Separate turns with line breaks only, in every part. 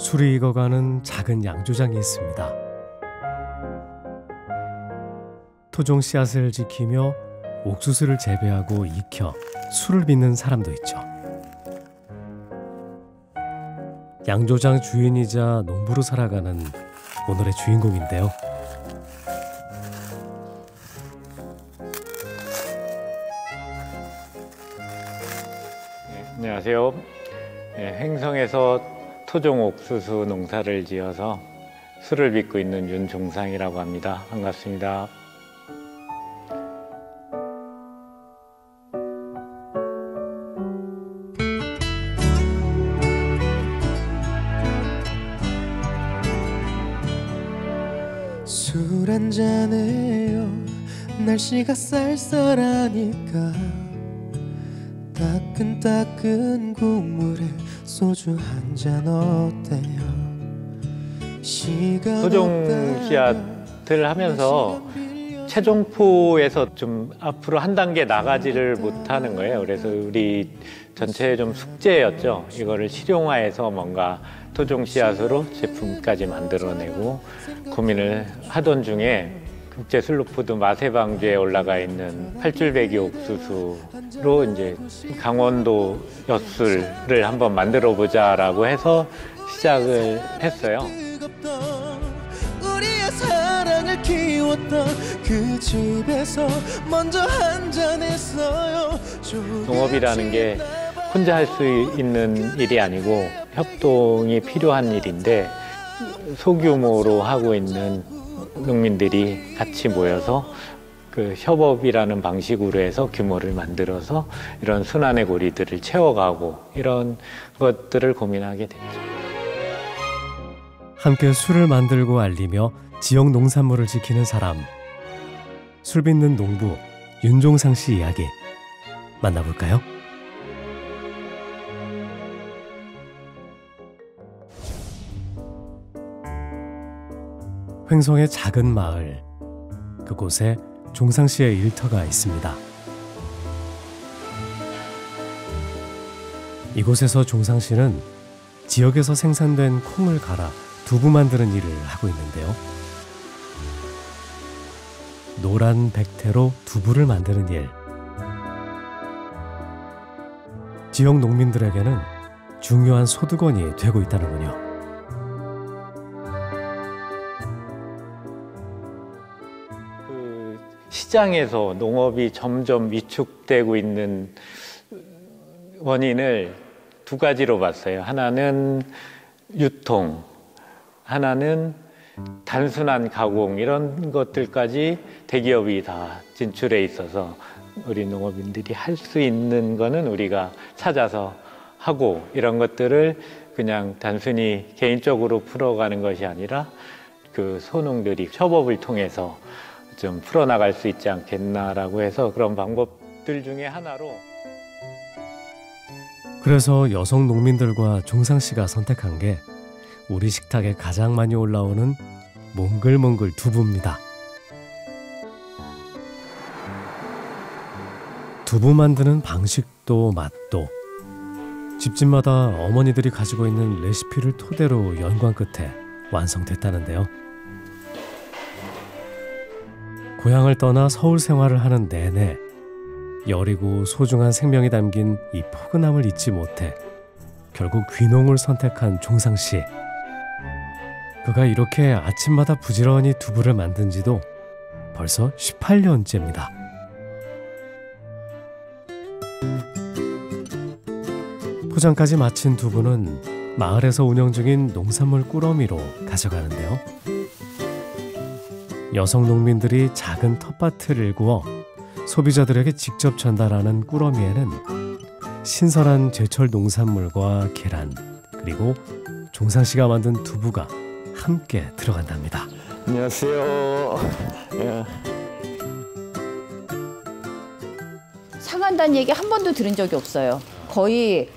술이 익어가는 작은 양조장이 있습니다. 토종 씨앗을 지키며 옥수수를 재배하고 익혀 술을 빚는 사람도 있죠. 양조장 주인이자 농부로 살아가는 오늘의 주인공인데요.
안녕하세요. 횡성에서 토종 옥수수 농사를 지어서 술을 빚고 있는 윤종상이라고 합니다. 반갑습니다.
술 한잔해요. 날씨가 쌀쌀하니까 따끈따끈 국물에 소주 한잔 어때요?
토종 씨앗을 하면서 최종포에서 좀 앞으로 한 단계 나가지를 못하는 거예요. 그래서 우리 전체의 좀 숙제였죠. 이거를 실용화해서 뭔가 토종 씨앗으로 제품까지 만들어내고 고민을 하던 중에 국제 슬로푸드 마세방주에 올라가 있는 팔줄배기 옥수수로 이제 강원도 엿술을 한번 만들어 보자라고 해서 시작을 했어요.
우리의 사랑을 키웠던 그 집에서 먼저 한잔했어요.
농업이라는 게 혼자 할 수 있는 일이 아니고 협동이 필요한 일인데 소규모로 하고 있는 농민들이 같이 모여서 그 협업이라는 방식으로 해서 규모를 만들어서 이런 순환의 고리들을 채워가고 이런 것들을 고민하게 됐죠.
함께 술을 만들고 알리며 지역 농산물을 지키는 사람, 술 빚는 농부 윤종상 씨 이야기 만나볼까요? 횡성의 작은 마을, 그곳에 종상 씨의 일터가 있습니다. 이곳에서 종상 씨는 지역에서 생산된 콩을 갈아 두부 만드는 일을 하고 있는데요. 노란 백태로 두부를 만드는 일. 지역 농민들에게는 중요한 소득원이 되고 있다는군요.
시장에서 농업이 점점 위축되고 있는 원인을 두 가지로 봤어요. 하나는 유통, 하나는 단순한 가공, 이런 것들까지 대기업이 다 진출해 있어서 우리 농업인들이 할 수 있는 거는 우리가 찾아서 하고, 이런 것들을 그냥 단순히 개인적으로 풀어가는 것이 아니라 그 소농들이 협업을 통해서 좀 풀어나갈 수 있지 않겠나라고 해서 그런 방법들 중에 하나로.
그래서 여성 농민들과 종상 씨가 선택한 게 우리 식탁에 가장 많이 올라오는 몽글몽글 두부입니다. 두부 만드는 방식도 맛도 집집마다 어머니들이 가지고 있는 레시피를 토대로 연구한 끝에 완성됐다는데요. 고향을 떠나 서울 생활을 하는 내내 여리고 소중한 생명이 담긴 이 포근함을 잊지 못해 결국 귀농을 선택한 종상 씨. 그가 이렇게 아침마다 부지런히 두부를 만든 지도 벌써 18년째입니다. 포장까지 마친 두부는 마을에서 운영 중인 농산물 꾸러미로 가져가는데요. 여성 농민들이 작은 텃밭을 일구어 소비자들에게 직접 전달하는 꾸러미에는 신선한 제철 농산물과 계란, 그리고 종상 씨가 만든 두부가 함께 들어간답니다.
안녕하세요.
상한다는 얘기 한 번도 들은 적이 없어요. 거의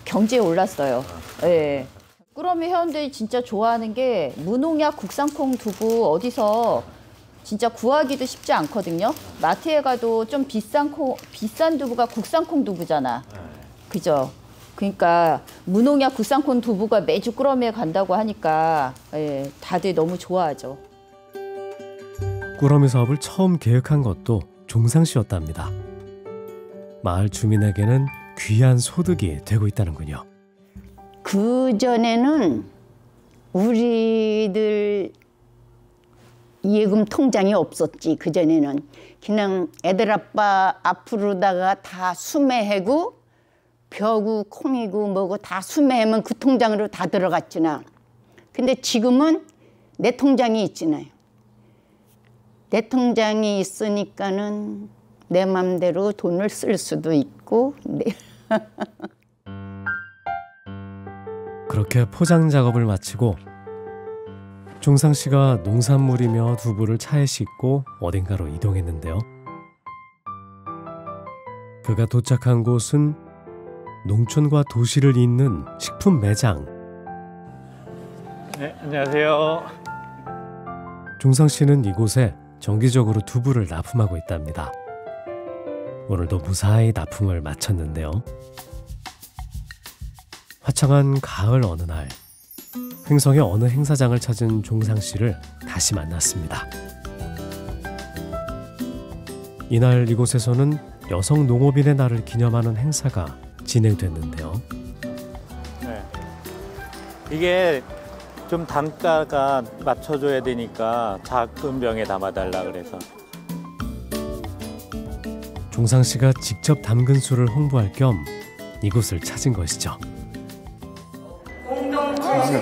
경제에 올랐어요. 네. 꾸러미 회원들이 진짜 좋아하는 게 무농약 국산콩 두부 어디서 진짜 구하기도 쉽지 않거든요. 마트에 가도 좀 비싼 두부가 국산콩 두부잖아. 그죠? 그러니까 무농약 국산콘 두부가 매주 꾸러미에 간다고 하니까 예, 다들 너무 좋아하죠.
꾸러미 사업을 처음 계획한 것도 종상 씨였답니다. 마을 주민에게는 귀한 소득이 되고 있다는군요.
그전에는 우리들 예금 통장이 없었지. 그전에는 그냥 애들 아빠 앞으로다가 다 수매하고 벼고 콩이고 뭐고 다 수매하면 그 통장으로 다 들어갔잖아. 근데 지금은 내 통장이 있잖아요. 내 통장이 있으니까는 내 맘대로 돈을 쓸 수도 있고.
그렇게 포장 작업을 마치고 종상 씨가 농산물이며 두부를 차에 싣고 어딘가로 이동했는데요. 그가 도착한 곳은 농촌과 도시를 잇는 식품 매장.
네, 안녕하세요.
종상 씨는 이곳에 정기적으로 두부를 납품하고 있답니다. 오늘도 무사히 납품을 마쳤는데요. 화창한 가을 어느 날, 횡성의 어느 행사장을 찾은 종상 씨를 다시 만났습니다. 이날 이곳에서는 여성 농업인의 날을 기념하는 행사가 진행됐는데요.
네. 이게 좀 단가가 맞춰줘야 되니까 작은 병에 담아달라 그래서.
종상 씨가 직접 담근 술을 홍보할 겸 이곳을 찾은 것이죠.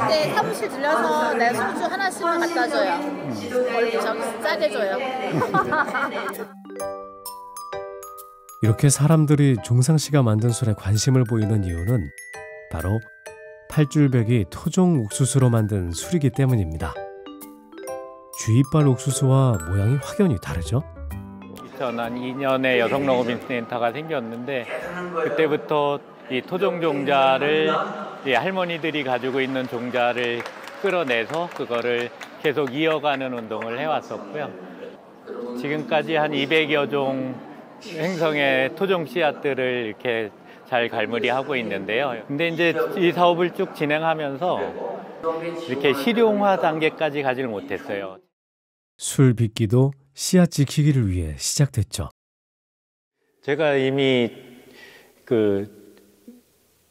네, 사무실 들려서 내 소주 하나씩만 갖다 줘요. 저기 싸게 줘요.
이렇게 사람들이 종상 씨가 만든 술에 관심을 보이는 이유는 바로 팔줄벽이 토종 옥수수로 만든 술이기 때문입니다. 쥐이빨 옥수수와 모양이 확연히 다르죠?
2002년에 여성농업인센터가 생겼는데 그때부터 이 토종 종자를 할머니들이 가지고 있는 종자를 끌어내서 그거를 계속 이어가는 운동을 해왔었고요. 지금까지 한 200여 종 행성의 토종 씨앗들을 이렇게 잘 갈무리하고 있는데요. 근데 이제 이 사업을 쭉 진행하면서 이렇게 실용화 단계까지 가지를 못했어요.
술 빚기도 씨앗 지키기를 위해 시작됐죠.
제가 이미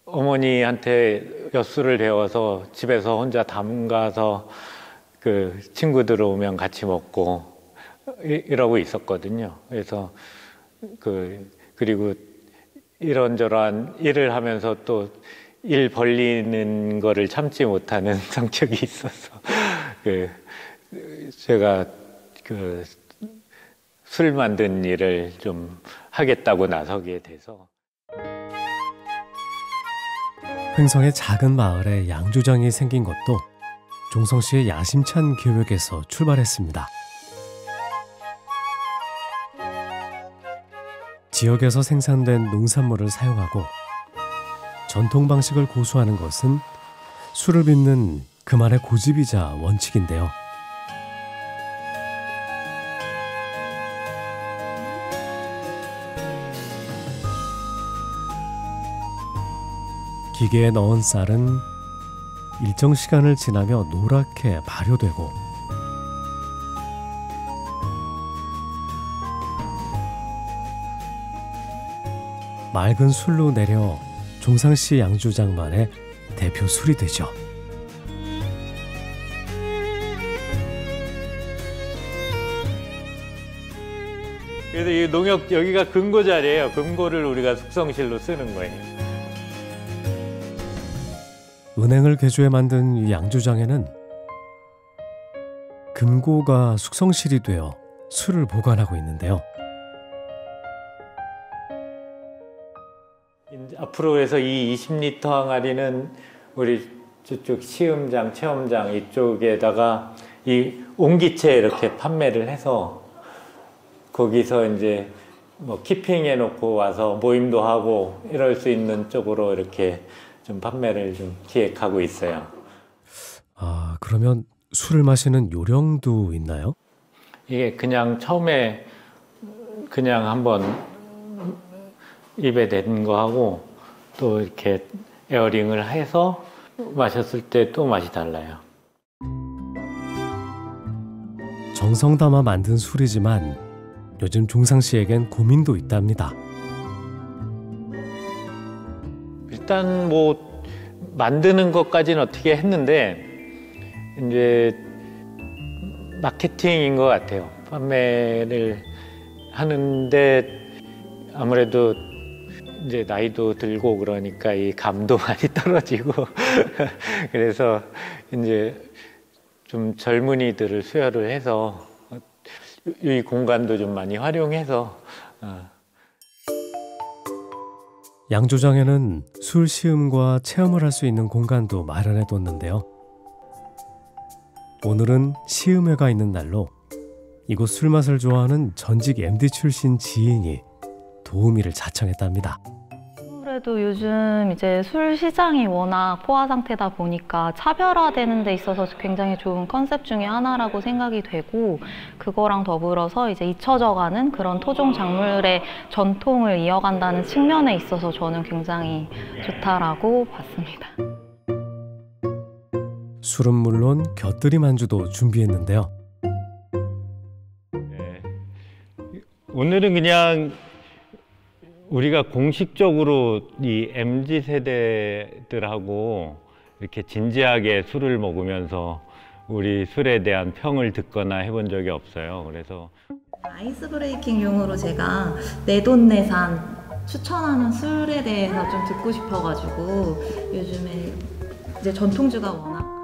어머니한테 엿술을 배워서 집에서 혼자 담가서 친구들 오면 같이 먹고 이러고 있었거든요. 그래서 그리고 이런저런 일을 하면서 또 일 벌리는 거를 참지 못하는 성격이 있어서 제가 술 만든 일을 좀 하겠다고 나서게 돼서.
횡성의 작은 마을에 양조장이 생긴 것도 종성 씨의 야심찬 계획에서 출발했습니다. 지역에서 생산된 농산물을 사용하고 전통 방식을 고수하는 것은 술을 빚는 그만의 고집이자 원칙인데요. 기계에 넣은 쌀은 일정 시간을 지나며 노랗게 발효되고 맑은 술로 내려 종상씨 양조장만의 대표 술이 되죠.
그래서 이 농협 여기가 금고 자리예요. 금고를 우리가 숙성실로 쓰는 거예요.
은행을 개조해 만든 이 양조장에는 금고가 숙성실이 되어 술을 보관하고 있는데요.
앞으로 해서 이 20리터 항아리는 우리 저쪽 시음장, 체험장 이쪽에다가 이 옹기채 이렇게 판매를 해서 거기서 이제 뭐 키핑해 놓고 와서 모임도 하고 이럴 수 있는 쪽으로 이렇게 좀 판매를 좀 기획하고 있어요.
아, 그러면 술을 마시는 요령도 있나요?
이게 그냥 처음에 그냥 한번 입에 댄 거 하고 또 이렇게 에어링을 해서 마셨을 때 또 맛이 달라요.
정성 담아 만든 술이지만 요즘 종상 씨에겐 고민도 있답니다.
일단 뭐 만드는 것까지는 어떻게 했는데 이제 마케팅인 것 같아요. 판매를 하는데 아무래도 이제 나이도 들고 그러니까 이 감도 많이 떨어지고 그래서 이제 좀 젊은이들을 수혈을 해서 이 공간도 좀 많이 활용해서
양조장에는 술 시음과 체험을 할 수 있는 공간도 마련해뒀는데요. 오늘은 시음회가 있는 날로 이곳 술맛을 좋아하는 전직 MD 출신 지인이 도우미를 자청했답니다.
아무래도 요즘 이제 술 시장이 워낙 포화 상태다 보니까 차별화되는 데 있어서 굉장히 좋은 컨셉 중에 하나라고 생각이 되고, 그거랑 더불어서 이제 잊혀져가는 그런 토종 작물의 전통을 이어간다는 측면에 있어서 저는 굉장히 좋다라고 봤습니다.
술은 물론 곁들임 안주도 준비했는데요.
네. 오늘은 그냥 우리가 공식적으로 이 MZ 세대들하고 이렇게 진지하게 술을 먹으면서 우리 술에 대한 평을 듣거나 해본 적이 없어요. 그래서
아이스 브레이킹용으로 제가 내돈내산 추천하는 술에 대해서 좀 듣고 싶어가지고, 요즘에 이제 전통주가 워낙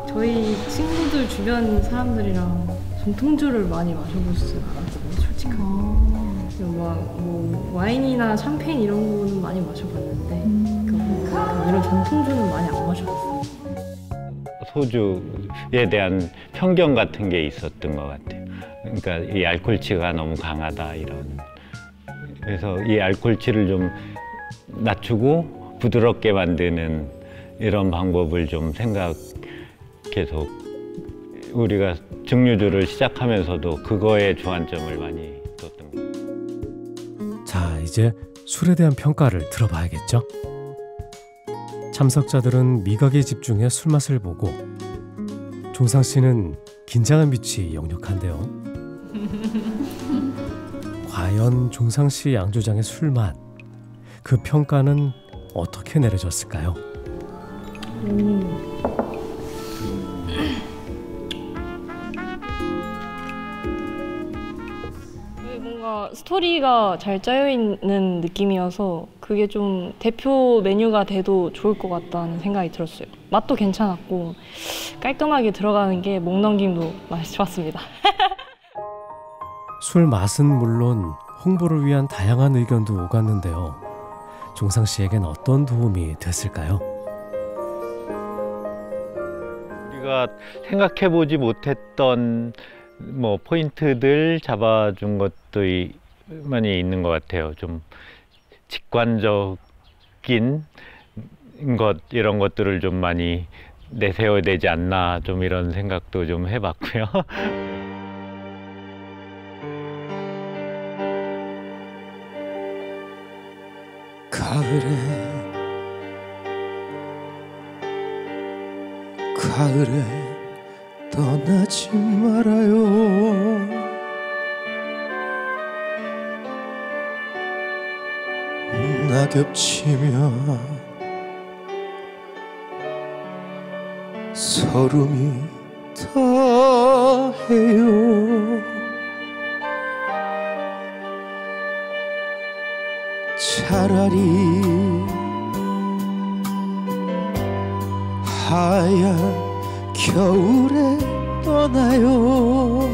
저희 친구들 주변 사람들이랑 전통주를 많이 마셔보시진 않았거든요, 솔직하게. 뭐 와인이나 샴페인 이런 거는 많이 마셔봤는데 이런 전통주는 많이 안 마셔봤어요.
소주에 대한 편견 같은 게 있었던 것 같아요. 그러니까 이 알코올치가 너무 강하다 이런. 그래서 이 알코올치를 좀 낮추고 부드럽게 만드는 이런 방법을 좀 계속 우리가 증류주를 시작하면서도 그거에 주안점을 많이 뒀던 것 같아요.
자, 이제 술에 대한 평가를 들어봐야겠죠? 참석자들은 미각에 집중해 술맛을 보고, 종상 씨는 긴장한 빛이 역력한데요. 과연 종상 씨 양조장의 술맛, 그 평가는 어떻게 내려졌을까요?
뭔가 스토리가 잘 짜여 있는 느낌이어서 그게 좀 대표 메뉴가 돼도 좋을 것 같다는 생각이 들었어요. 맛도 괜찮았고 깔끔하게 들어가는 게 목 넘김도 맛이 좋았습니다.
술 맛은 물론 홍보를 위한 다양한 의견도 오갔는데요. 종상 씨에겐 어떤 도움이 됐을까요?
우리가 생각해보지 못했던 뭐 포인트들 잡아준 것도 많이 있는 것 같아요. 좀 직관적인 것 이런 것들을 좀 많이 내세워야 되지 않나, 좀 이런 생각도 좀 해봤고요.
가을에 떠나지 말아요. 낙엽 치면 소름이 더해요. 차라리 하얀 겨울에 떠나요.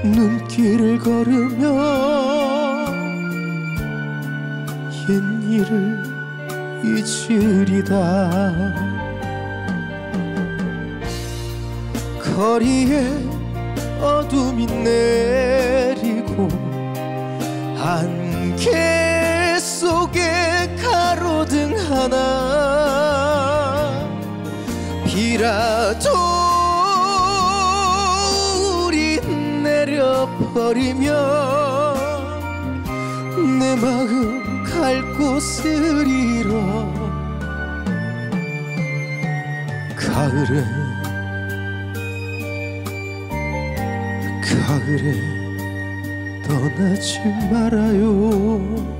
눈길 걸으며 옛일을 잊으리다. 거리에 어둠이 내리고 안개 속에 가로등 하나, 비라도 버리며 내 마음 갈 곳을 잃어 가을에 떠나지 말아요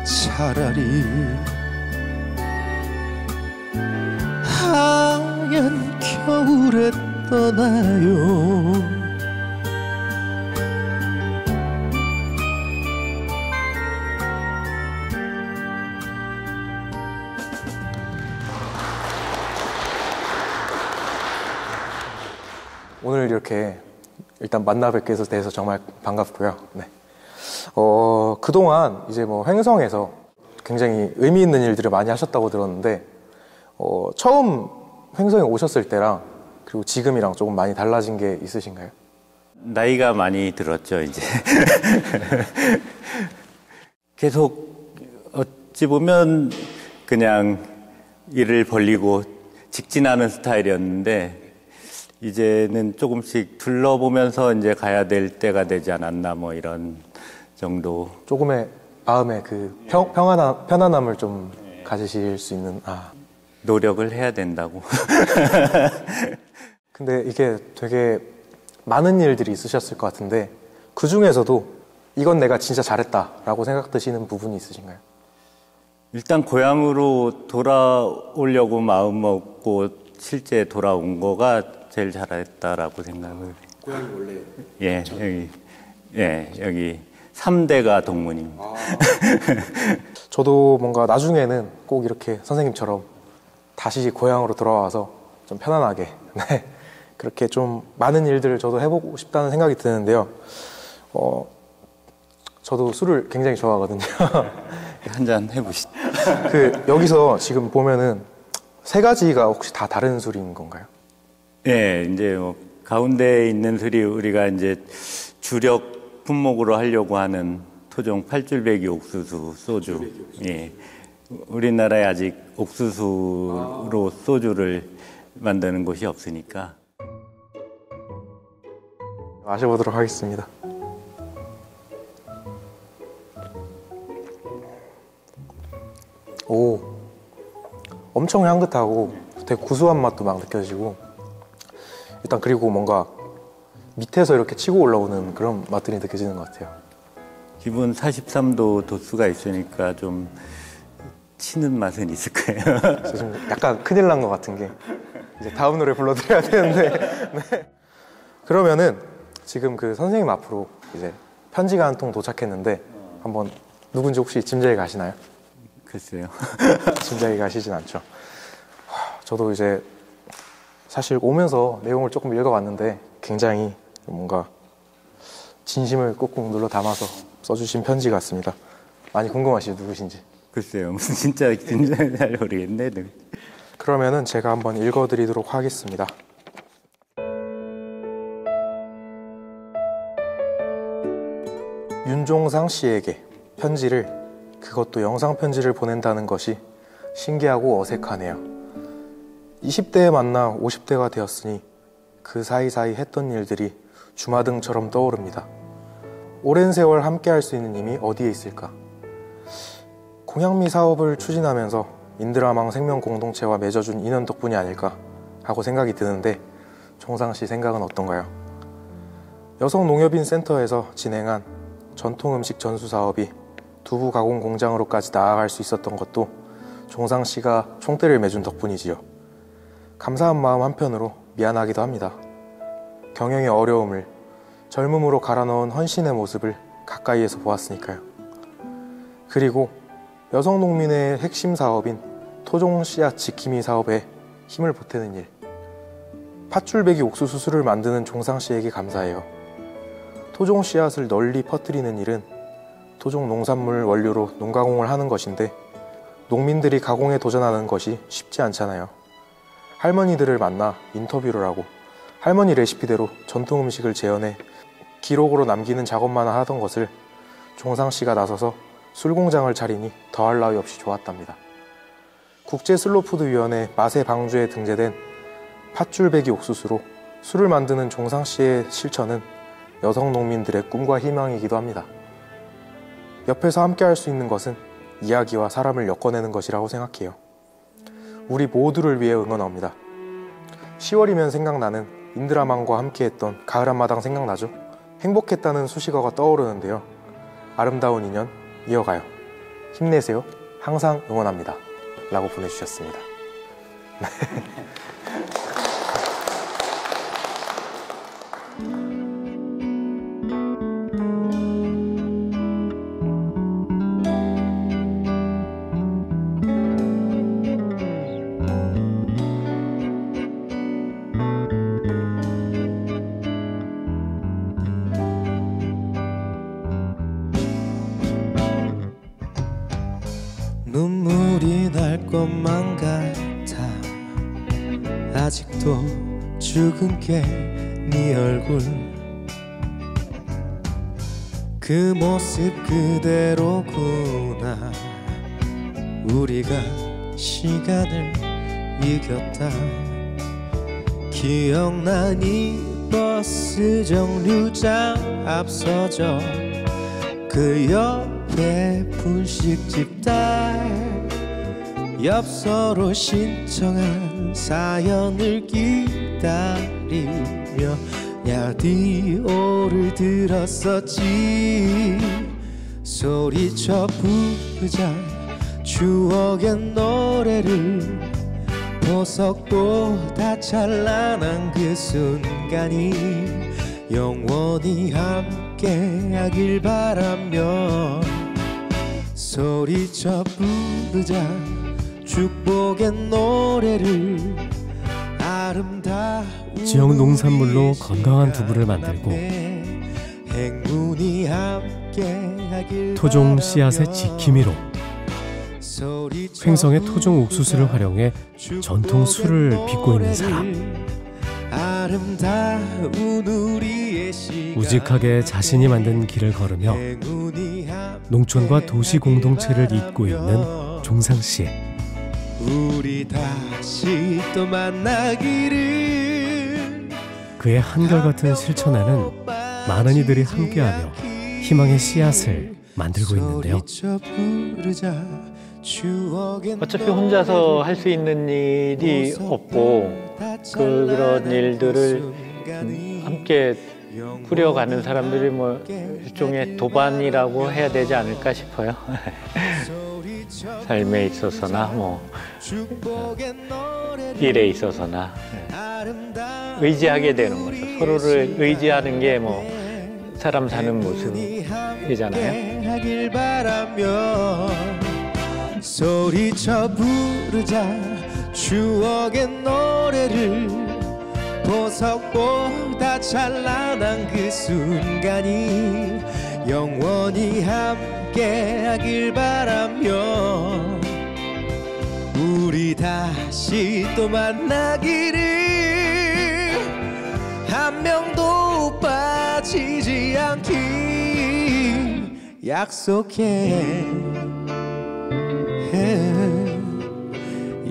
차라리 하얀 겨울에 떠나요
오늘 이렇게 일단 만나 뵙게 돼서 정말 반갑고요. 네. 그동안 이제 뭐 횡성에서 굉장히 의미 있는 일들을 많이 하셨다고 들었는데, 처음 횡성에 오셨을 때랑 그리고 지금이랑 조금 많이 달라진 게 있으신가요?
나이가 많이 들었죠, 이제. 계속 어찌 보면 그냥 일을 벌리고 직진하는 스타일이었는데, 이제는 조금씩 둘러보면서 이제 가야 될 때가 되지 않았나, 뭐 이런 정도.
조금의 마음의 그 편안함을 좀 가지실 수 있는,
노력을 해야 된다고.
근데 이게 되게 많은 일들이 있으셨을 것 같은데, 그 중에서도 이건 내가 진짜 잘했다라고 생각드시는 부분이 있으신가요?
일단 고향으로 돌아오려고 마음 먹고 실제 돌아온 거가 제일 잘했다라고 생각을 해요.
고향이 원래?
여기 3대가 동문입니다.
저도 뭔가 나중에는 꼭 이렇게 선생님처럼 다시 고향으로 돌아와서 좀 편안하게, 네, 그렇게 좀 많은 일들을 저도 해보고 싶다는 생각이 드는데요. 저도 술을 굉장히 좋아하거든요.
한잔 해보시죠.
여기서 지금 보면은 3가지가 혹시 다 다른 술인 건가요?
네, 이제 뭐 가운데 있는 술이 우리가 이제 주력 품목으로 하려고 하는 토종 8줄배기 옥수수 소주. 예. 우리나라에 아직 옥수수로 소주를 만드는 곳이 없으니까.
마셔보도록 하겠습니다. 오, 엄청 향긋하고 되게 구수한 맛도 막 느껴지고, 일단 그리고 뭔가 밑에서 이렇게 치고 올라오는 그런 맛들이 느껴지는 것 같아요.
기본 43도 도수가 있으니까 좀 치는 맛은 있을 거예요.
지금 약간 큰일 난 것 같은 게, 이제 다음 노래 불러드려야 되는데. 네. 그러면은 지금 그 선생님 앞으로 이제 편지가 한 통 도착했는데, 한번 누군지 혹시 짐작이 가시나요?
글쎄요.
짐작이 가시진 않죠. 저도 이제 사실 오면서 내용을 조금 읽어봤는데 굉장히 뭔가 진심을 꾹꾹 눌러 담아서 써주신 편지 같습니다. 많이 궁금하시죠, 누구신지?
글쎄요, 무슨 진짜 잘 모르겠네.
그러면은 제가 한번 읽어드리도록 하겠습니다. 윤종상 씨에게 편지를, 그것도 영상 편지를 보낸다는 것이 신기하고 어색하네요. 20대에 만나 50대가 되었으니 그 사이사이 했던 일들이 주마등처럼 떠오릅니다. 오랜 세월 함께 할 수 있는 힘이 어디에 있을까? 공양미 사업을 추진하면서 인드라망 생명 공동체와 맺어준 인연 덕분이 아닐까 하고 생각이 드는데, 종상 씨 생각은 어떤가요? 여성농협인 센터에서 진행한 전통음식 전수 사업이 두부 가공 공장으로까지 나아갈 수 있었던 것도 종상 씨가 총대를 매준 덕분이지요. 감사한 마음 한편으로 미안하기도 합니다. 경영의 어려움을 젊음으로 갈아넣은 헌신의 모습을 가까이에서 보았으니까요. 그리고 여성농민의 핵심 사업인 토종 씨앗 지킴이 사업에 힘을 보태는 일, 팥줄배기 옥수수를 만드는 종상 씨에게 감사해요. 토종 씨앗을 널리 퍼뜨리는 일은 토종 농산물 원료로 농가공을 하는 것인데, 농민들이 가공에 도전하는 것이 쉽지 않잖아요. 할머니들을 만나 인터뷰를 하고 할머니 레시피대로 전통 음식을 재현해 기록으로 남기는 작업만 하던 것을 종상 씨가 나서서 술공장을 차리니 더할 나위 없이 좋았답니다. 국제슬로푸드위원회 맛의 방주에 등재된 팥줄배기 옥수수로 술을 만드는 종상 씨의 실천은 여성 농민들의 꿈과 희망이기도 합니다. 옆에서 함께 할 수 있는 것은 이야기와 사람을 엮어내는 것이라고 생각해요. 우리 모두를 위해 응원합니다. 10월이면 생각나는 인드라만과 함께했던 가을 한마당 생각나죠? 행복했다는 수식어가 떠오르는데요. 아름다운 인연 이어가요. 힘내세요. 항상 응원합니다. 라고 보내주셨습니다.
눈물이 날 것만 같아 아직도 죽은 게 네 얼굴 그 모습 그대로구나 우리가 시간을 이겼다 기억나니 버스 정류장 앞서져 그 옆에 분식집 딸 엽서로 신청한 사연을 기다리며 라디오를 들었었지 소리쳐 부르자 추억의 노래를 보석보다 찬란한 그 순간이 영원히 함께하길 바라며 소리쳐 부르자 축복의 노래를 아름다운
지역 농산물로 건강한 두부를 만들고
행운이 함께하길
토종 씨앗의 지킴이로 횡성의 토종 옥수수를 활용해 전통 술을 빚고 있는 사람 우직하게 자신이 만든 길을 걸으며 농촌과 도시 공동체를 잇고 있는 종상씨
우리 다시 또 만나기를
그의 한결같은 실천에는 많은 이들이 함께하며 희망의 씨앗을 만들고 있는데요.
어차피 혼자서 할 수 있는 일이 없고 그런 일들을 함께 꾸려가는 사람들이 뭐 일종의 도반이라고 해야 되지 않을까 싶어요. 삶에 있어서나 뭐 일에 있어서나 의지하게 되는 거죠. 서로를 의지하는 게 뭐 사람 사는 모습이잖아요.
소리쳐 부르자 추억의 노래를 보석보다 찬란한 그 순간이 영원히 함께하길 바라며 우리 다시 또 만나기를 한 명도 빠지지 않기 약속해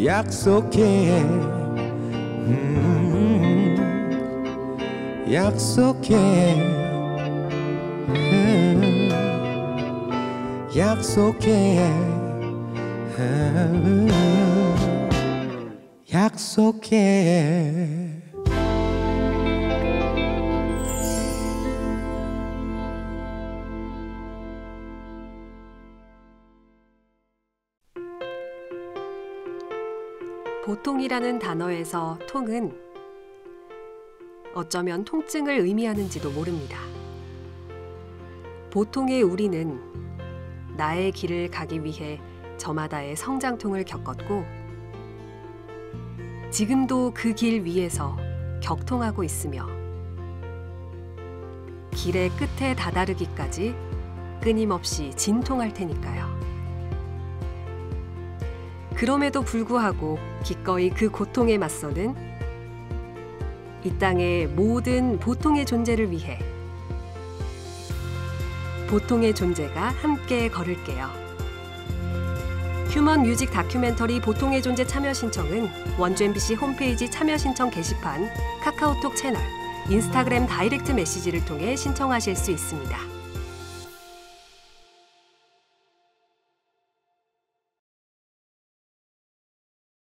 약속해 약속해 약속해 약속해
보통이라는 단어에서 통은 어쩌면 통증을 의미하는지도 모릅니다. 보통의 우리는 나의 길을 가기 위해 저마다의 성장통을 겪었고 지금도 그 길 위에서 격통하고 있으며 길의 끝에 다다르기까지 끊임없이 진통할 테니까요. 그럼에도 불구하고 기꺼이 그 고통에 맞서는 이 땅의 모든 보통의 존재를 위해 보통의 존재가 함께 걸을게요. 휴먼 뮤직 다큐멘터리 보통의 존재 참여 신청은 원주 MBC 홈페이지 참여 신청 게시판, 카카오톡 채널, 인스타그램 다이렉트 메시지를 통해 신청하실 수 있습니다.